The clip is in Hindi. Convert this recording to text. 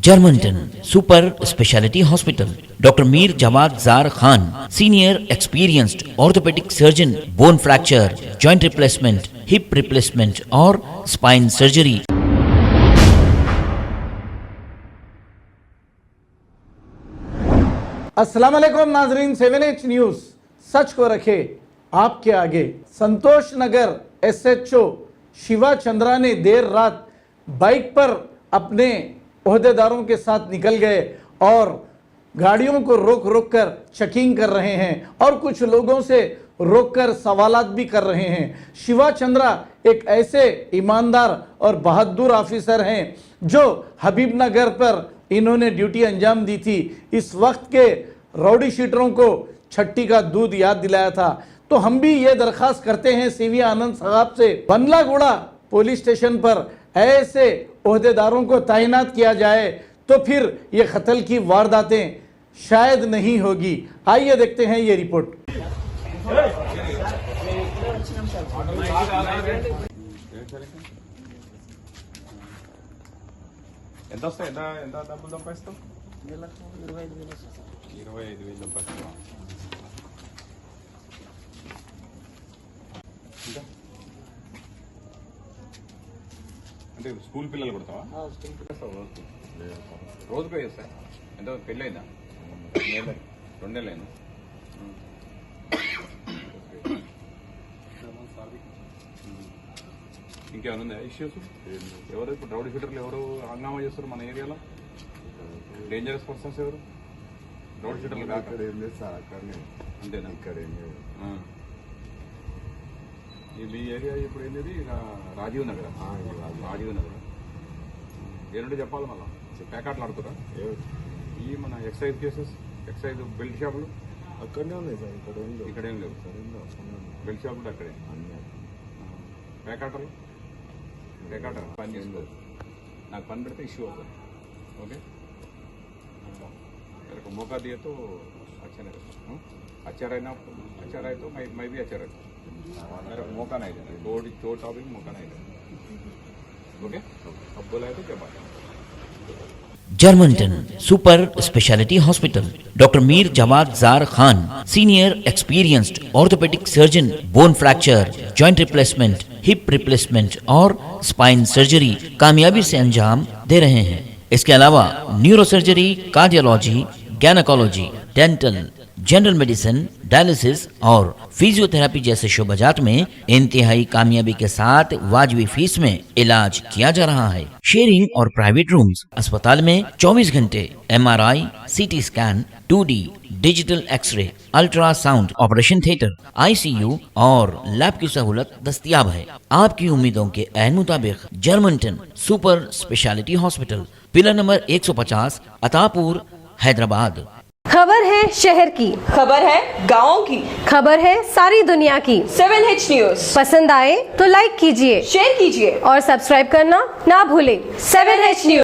Germanton super speciality hospital, doctor Mir Jawad Jar Khan, senior experienced orthopaedic surgeon, bone fracture, joint replacement, hip replacement और स्पाइन सर्जरी। अस्सलाम वालेकुम नाजरीन, 7H न्यूज सच को रखे आपके आगे। संतोष नगर SHO शिवा चंद्रा ने देर रात बाइक पर अपने ओहदेदारों के साथ निकल गए और गाड़ियों को रोक रोक कर चेकिंग कर रहे हैं और कुछ लोगों से रोककर सवालात भी कर रहे हैं। शिवा चंद्रा एक ऐसे ईमानदार और बहादुर ऑफिसर हैं जो हबीबनगर पर इन्होंने ड्यूटी अंजाम दी थी। इस वक्त के रौडी शीटरों को छट्टी का दूध याद दिलाया था। तो हम भी ये दरख्वास्त करते हैं CV आनंद साहब से, बंदलागुड़ा पुलिस स्टेशन पर ऐसे ओहदेदारों को तैनात किया जाए तो फिर ये कत्ल की वारदातें शायद नहीं होगी। आइए देखते हैं ये रिपोर्ट। ఎంత వస్తాయి? ఎంత డబ్బులు సంపాదిస్తావు? 25,000 సంపాదిస్తావా? ఇంకా అంటే స్కూల్ పిల్లలు కొడతావా? రోజుకు వేస్తా. ఎంత పెళ్ళైందా? 2 నెలలైందా? ఇంకేమైనా ఉందా ఇష్యూస్? ఎవరు ఇప్పుడు రౌడీ షీటర్లు ఎవరు హంగామా చేస్తారు మన ఏరియాలో? డేంజరస్ పర్సన్స్ ఎవరు? రౌడీ షీటర్లు కాక అంతేనా? ఇది ఏరియా ఇప్పుడు ఏంటిది? రాజీవ్ నగర్. రాజీవ్ నగర్ ఏంటంటే చెప్పాలి మళ్ళా ప్యాకెట్లు ఆడుతురా ఈ మన ఎక్సైజ్ కేసెస్, ఎక్సైజ్ బెల్ట్ షాపులు అక్కడనే ఉన్నాయి సార్. ఇక్కడేం లేవు. బెల్ట్ షాపులు అక్కడే. ప్యాకెటర్లు పని చేసుకోవచ్చు. నాకు పని పెడితే ఇష్యూ అవుతుంది. ఓకే, मेरे को मौका दिए तो अच्छा नहीं रहता. अच्छा रहना, अच्छा रहे तो मैं भी अच्छा रहता. मेरे को मौका नहीं देना, चोट भी मौका नहीं देना. ओके, अब बोला है तो क्या बात है? Germanten super speciality hospital, doctor Mir Jawad Jar Khan, senior experienced orthopaedic surgeon, bone fracture, joint replacement, hip replacement और स्पाइन सर्जरी कामयाबी से अंजाम दे रहे हैं। इसके अलावा neuro surgery, cardiology, gynaecology, dental, general medicine, dialysis और फिजियोथेरेपी जैसे शोबाजात में इंतहाई कामयाबी के साथ वाजबी फीस में इलाज किया जा रहा है। शेयरिंग और प्राइवेट रूम्स, अस्पताल में 24 घंटे MRI, CT scan, 2D digital x-ray, ultrasound, operation theatre, ICU और लैब की सहूलत दस्तयाब है। आपकी उम्मीदों के ऐन मुताबिक Germanten super speciality hospital, pillar number 150, Attapur, Hyderabad. खबर है शहर की, खबर है गाँव की, खबर है सारी दुनिया की। 7H न्यूज पसंद आए तो लाइक कीजिए, शेयर कीजिए और सब्सक्राइब करना ना भूलें। 7H news.